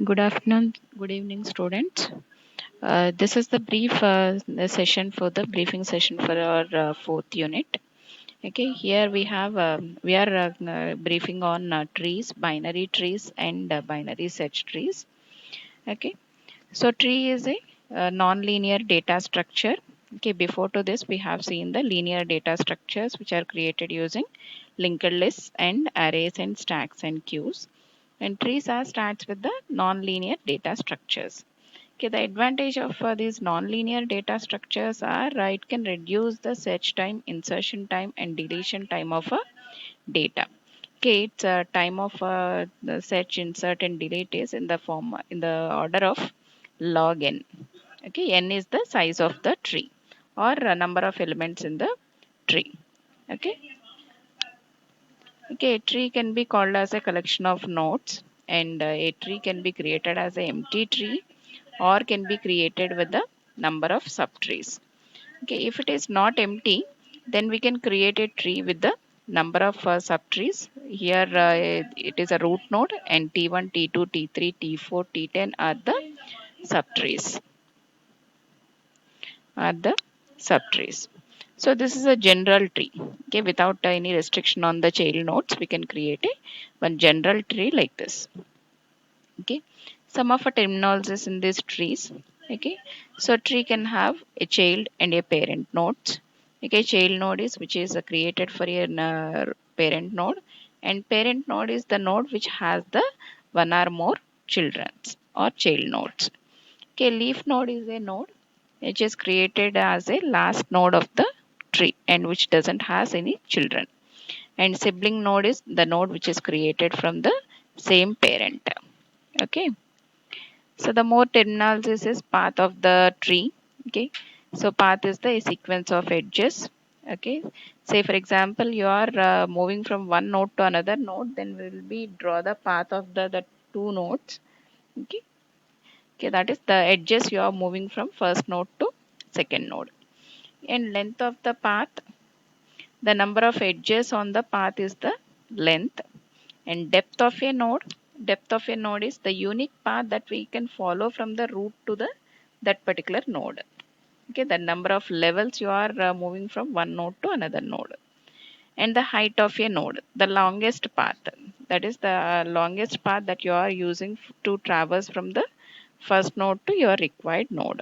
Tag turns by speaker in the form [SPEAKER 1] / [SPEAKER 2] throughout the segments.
[SPEAKER 1] Good afternoon, good evening, students. This is the session for the briefing session for our fourth unit. Okay, here we are briefing on trees, binary trees, and binary search trees. Okay, so tree is a non-linear data structure. Okay, before to this we have seen the linear data structures which are created using linked lists and arrays and stacks and queues. And trees are starts with the non-linear data structures. Okay, the advantage of these non-linear data structures are it can reduce the search time, insertion time, and deletion time of a data. Okay, its time of the search, insert, and delete is in the order of log n. Okay, n is the size of the tree or number of elements in the tree. Okay, okay, a tree can be called as a collection of nodes, and a tree can be created as an empty tree or can be created with the number of subtrees. Okay, if it is not empty, then we can create a tree with the number of subtrees. Here it is a root node, and T1, T2, T3, T4, T10 are the subtrees. So this is a general tree. Okay, without any restriction on the child nodes, we can create a one general tree like this. Okay, some of the terminologies in these trees. Okay, so tree can have a child and a parent nodes. Okay, child node is which is created for a parent node, and parent node is the node which has the one or more children or child nodes. Okay, leaf node is a node which is created as a last node of the tree and which doesn't has any children. And sibling node is the node which is created from the same parent. Okay, so the more terminologies is path of the tree. Okay, so path is the sequence of edges. Okay, say for example you are moving from one node to another node, then we will be draw the path of the two nodes. Okay, okay, that is the edges you are moving from first node to second node. And length of the path, the number of edges on the path is the length. And depth of a node is the unique path that we can follow from the root to the that particular node. Okay, the number of levels you are moving from one node to another node. And the height of a node, the longest path, that is the longest path that you are using to traverse from the first node to your required node.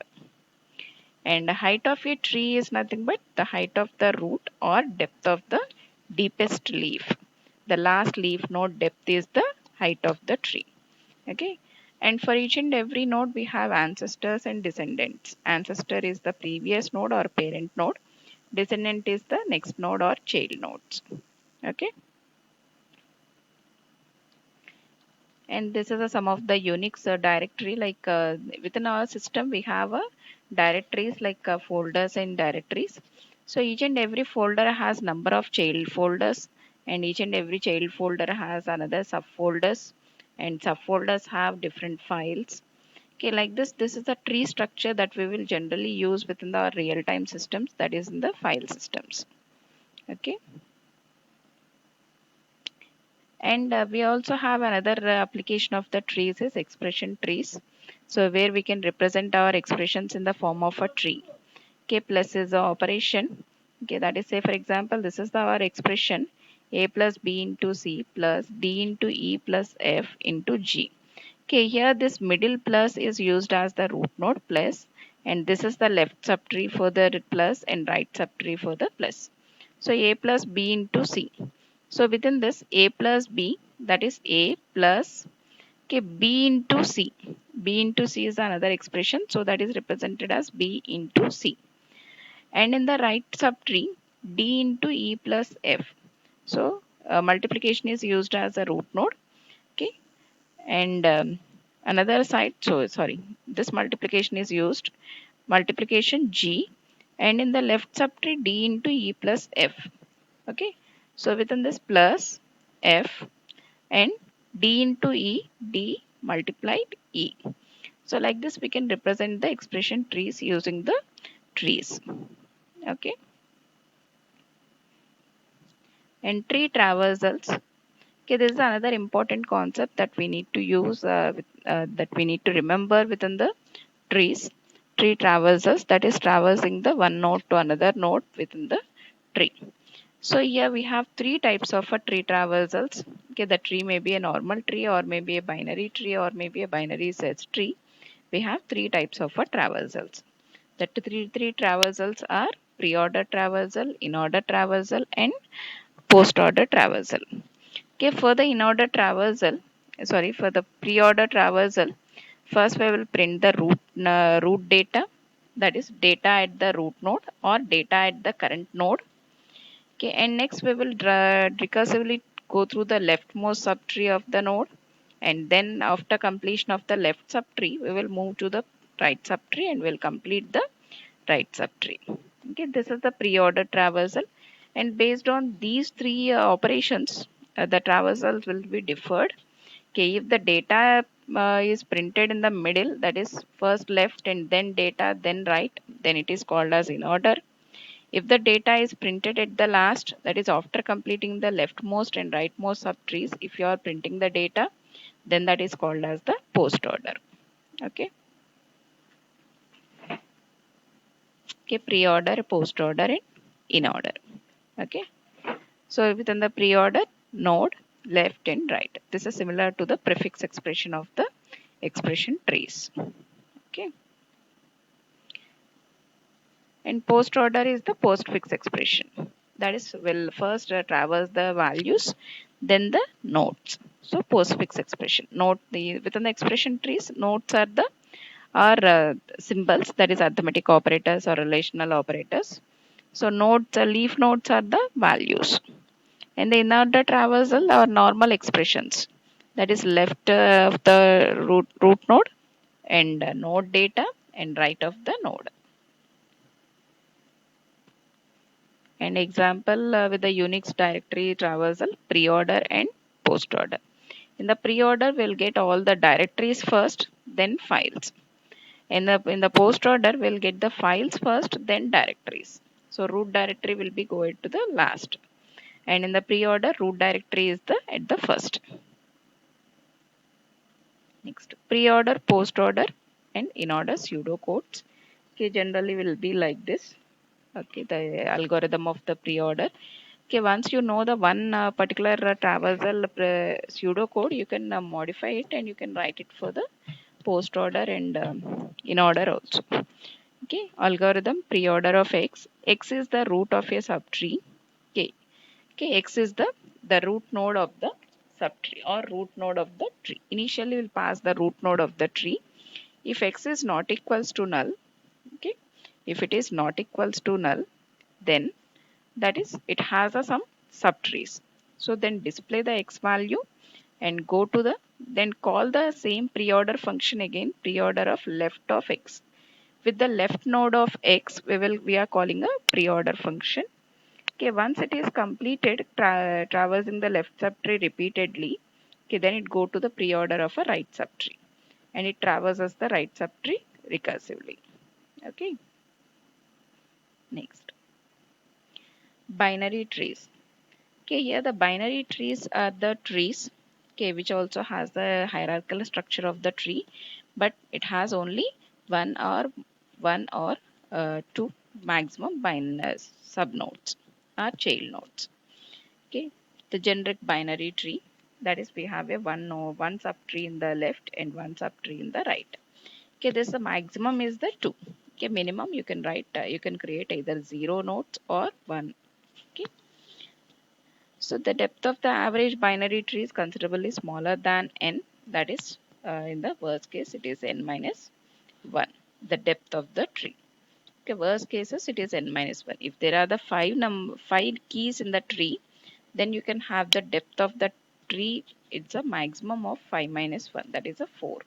[SPEAKER 1] And the height of a tree is nothing but the height of the root or depth of the deepest leaf. The last leaf node depth is the height of the tree. Okay. And for each and every node, we have ancestors and descendants. Ancestor is the previous node or parent node. Descendant is the next node or child nodes. Okay. And this is a some of the Unix directory. Like within our system, we have directories like folders and directories. So each and every folder has number of child folders, and each and every child folder has another subfolders, and subfolders have different files. Okay, like this is a tree structure that we will generally use within the real-time systems, that is in the file systems. Okay. And we also have another application of the trees is expression trees. So where we can represent our expressions in the form of a tree. Okay, plus is the operation. Okay, that is say for example, this is our expression a plus b into c plus d into e plus f into g. Okay, here this middle plus is used as the root node plus, and this is the left subtree for the plus and right subtree for the plus. So a plus b into c. So within this a plus b, that is a plus, okay, b into c. B into c is another expression, so that is represented as b into c. And in the right subtree, d into e plus f. So multiplication is used as a root node. Okay, and another side, so sorry, this multiplication is used multiplication g, and in the left subtree d into e plus f. Okay, so within this plus f and d into e, d multiplied e. So like this we can represent the expression trees using the trees. Okay, and tree traversals. Okay, this is another important concept that we need to use that we need to remember within the trees. Tree traverses, that is traversing the one node to another node within the tree. So here we have three types of a tree traversals. Okay, the tree may be a normal tree or maybe a binary tree or maybe a binary search tree. We have three types of a traversals. The three traversals are pre-order traversal, in-order traversal, and post-order traversal. Okay, for the in-order traversal, sorry, for the pre-order traversal, first we will print the root data, that is data at the root node or data at the current node. Okay, and next we will recursively go through the leftmost subtree of the node, and then after completion of the left subtree, we will move to the right subtree and will complete the right subtree. Okay, this is the pre-order traversal, and based on these three operations, the traversals will be deferred. Okay, if the data is printed in the middle, that is first left and then data, then right, then it is called as in order. If the data is printed at the last, that is after completing the leftmost and rightmost subtrees, if you are printing the data, then that is called as the post order. Okay. Okay, pre-order, post order, and in order. Okay. So within the pre-order, node, left and right. This is similar to the prefix expression of the expression trees. Okay. And post order is the postfix expression. That is, will first traverse the values, then the nodes. So postfix expression. Note the within the expression trees, nodes are the symbols, that is arithmetic operators or relational operators. So nodes, leaf nodes are the values. And the inner traversal are normal expressions. That is left of the root node and node data and right of the node. An example with the Unix directory traversal, pre-order and post-order. In the pre-order, we'll get all the directories first, then files. In the post-order, we'll get the files first, then directories. So root directory will be going to the last. And in the pre-order, root directory is the at the first. Next, pre-order, post-order, and in-order pseudocodes. Okay, generally will be like this. Okay, the algorithm of the pre-order. Okay, once you know the one particular traversal pseudocode, you can modify it and you can write it for the post order and in order also. Okay, algorithm pre-order of x. X is the root of a subtree. Okay, okay, x is the root node of the subtree or root node of the tree. Initially, we'll pass the root node of the tree. If x is not equals to null, okay, if it is not equals to null, then that is it has some subtrees. So then display the x value and go to the then call the same pre-order function again, pre-order of left of x. With the left node of x, we are calling a pre-order function. Okay, once it is completed traversing the left subtree repeatedly, okay, then it go to the pre-order of a right subtree and it traverses the right subtree recursively. Okay, next, binary trees. Okay, here the binary trees are the trees, okay, which also has the hierarchical structure of the tree, but it has only one or two maximum subnodes or child nodes. Okay, the generic binary tree, that is we have a one subtree in the left and one subtree in the right. Okay, this the maximum is the 2. Okay, minimum you can write you can create either 0 nodes or 1. Okay. So the depth of the average binary tree is considerably smaller than n. That is, in the worst case, it is n minus 1. The depth of the tree. Okay, worst cases, it is n minus 1. If there are the five keys in the tree, then you can have the depth of the tree. It's a maximum of 5 minus 1. That is a 4.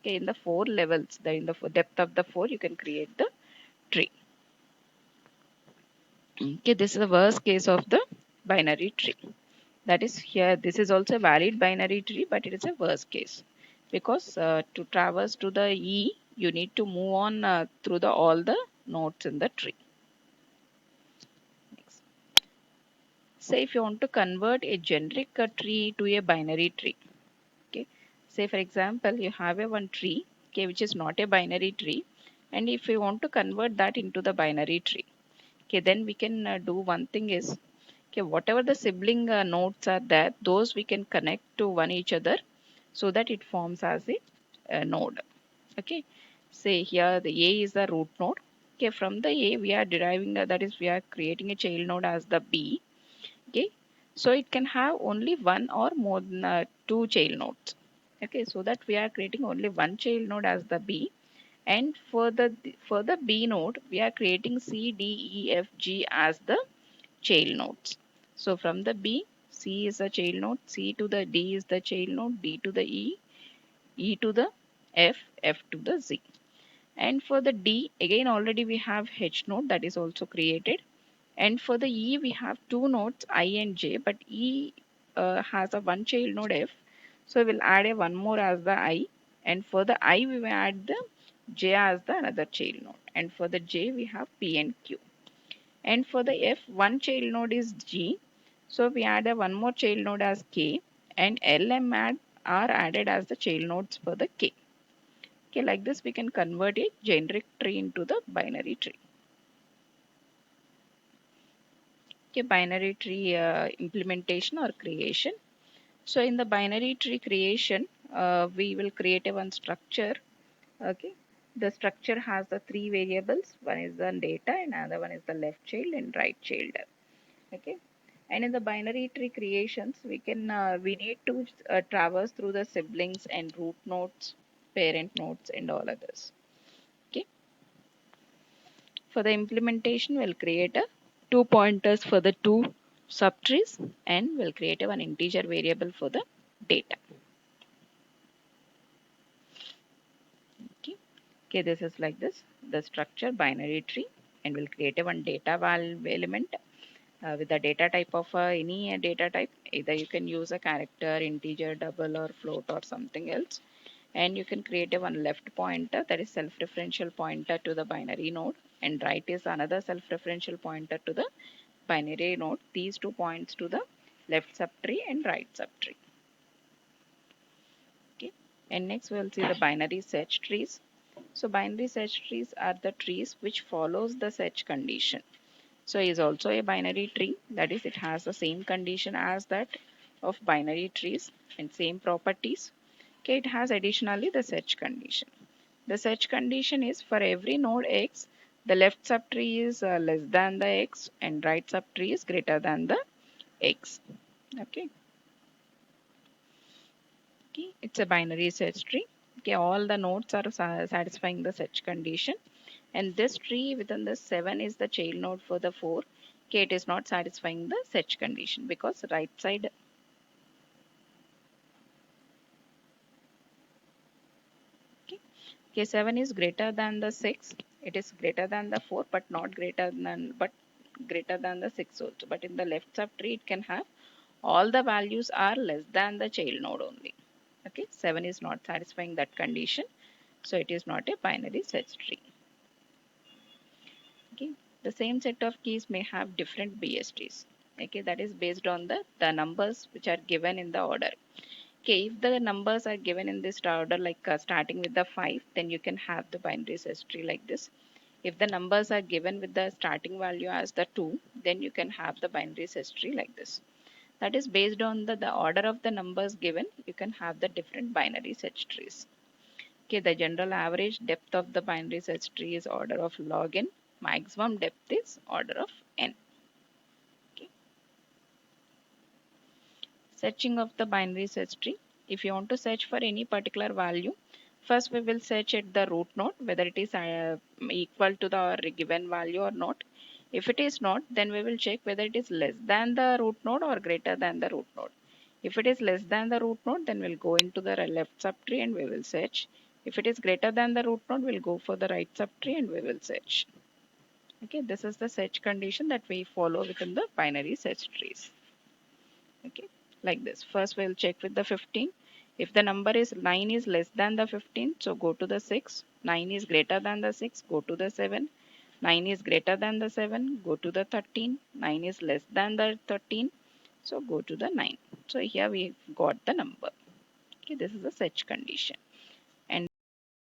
[SPEAKER 1] Okay, in the 4 levels, in the depth of the 4, you can create the tree. Okay, this is the worst case of the binary tree. That is here, this is also a valid binary tree, but it is a worst case because to traverse to the E, you need to move on through all the nodes in the tree. Next. Say if you want to convert a generic tree to a binary tree. Okay. Say for example, you have a one tree, okay, which is not a binary tree, and if we want to convert that into the binary tree, okay, then we can do one thing is, okay, whatever the sibling nodes are there, those we can connect to one each other so that it forms as a node. Okay, say here the A is the root node. Okay, from the A we are deriving that is we are creating a child node as the B. Okay, so it can have only one or more than two child nodes. Okay, so that we are creating only one child node as the B, and for the B node we are creating C, D, E, F, G as the child nodes. So from the B, C is the child node, C to the D is the child node, D to the E, E to the F, F to the Z. And for the D, again already we have H node that is also created. And for the E, we have two nodes I and J, but E has a one child node F. So we'll add a one more as the I. And for the I, we will add the J as the another child node. And for the J, we have P and Q. And for the F, one child node is G. So we add a one more child node as K. And L M add are added as the child nodes for the K. Okay, like this we can convert a generic tree into the binary tree. Okay, binary tree implementation or creation. So in the binary tree creation, we will create a one structure. Okay, the structure has the three variables. One is the data, and another one is the left child and right child. Okay, and in the binary tree creations, we need to traverse through the siblings and root nodes, parent nodes, and all others. Okay. For the implementation, we'll create a two pointers for the two subtrees, and we'll create a one integer variable for the data. Okay. Okay, this is like this, the structure binary tree, and we'll create a one data element with the data type of any data type. Either you can use a character, integer, double, or float, or something else. And you can create a one left pointer, that is self-referential pointer to the binary node, and right is another self-referential pointer to the binary node. These 2 points to the left subtree and right subtree. Okay, and next we'll see the binary search trees. So binary search trees are the trees which follows the search condition. So is also a binary tree, that is it has the same condition as that of binary trees and same properties. Okay, it has additionally the search condition. The search condition is for every node x, the left subtree is less than the x and right subtree is greater than the x. Okay. Okay, it's a binary search tree. Okay, all the nodes are satisfying the search condition, and this tree within the 7 is the child node for the 4. Okay, it is not satisfying the search condition because right side. Okay, okay, 7 is greater than the 6. It is greater than the 4, but not greater than the 6 also. But in the left subtree, it can have all the values are less than the child node only. Okay, 7 is not satisfying that condition, so it is not a binary search tree. Okay, the same set of keys may have different BSTs. Okay, that is based on the numbers which are given in the order. Okay, if the numbers are given in this order, like starting with the 5, then you can have the binary search tree like this. If the numbers are given with the starting value as the 2, then you can have the binary search tree like this. That is based on the order of the numbers given, you can have the different binary search trees. Okay, the general average depth of the binary search tree is order of log n. Maximum depth is order of n. Okay. Searching of the binary search tree. If you want to search for any particular value, first we will search at the root node whether it is equal to the given value or not. If it is not, then we will check whether it is less than the root node or greater than the root node. If it is less than the root node, then we'll go into the left subtree and we will search. If it is greater than the root node, we'll go for the right subtree and we will search. Okay, this is the search condition that we follow within the binary search trees. Okay, like this. First we'll check with the 15. If the number is 9 is less than the 15, so go to the 6. 9 is greater than the 6, go to the 7. 9 is greater than the 7, go to the 13. 9 is less than the 13, so go to the 9. So here we got the number. Okay, this is a such condition.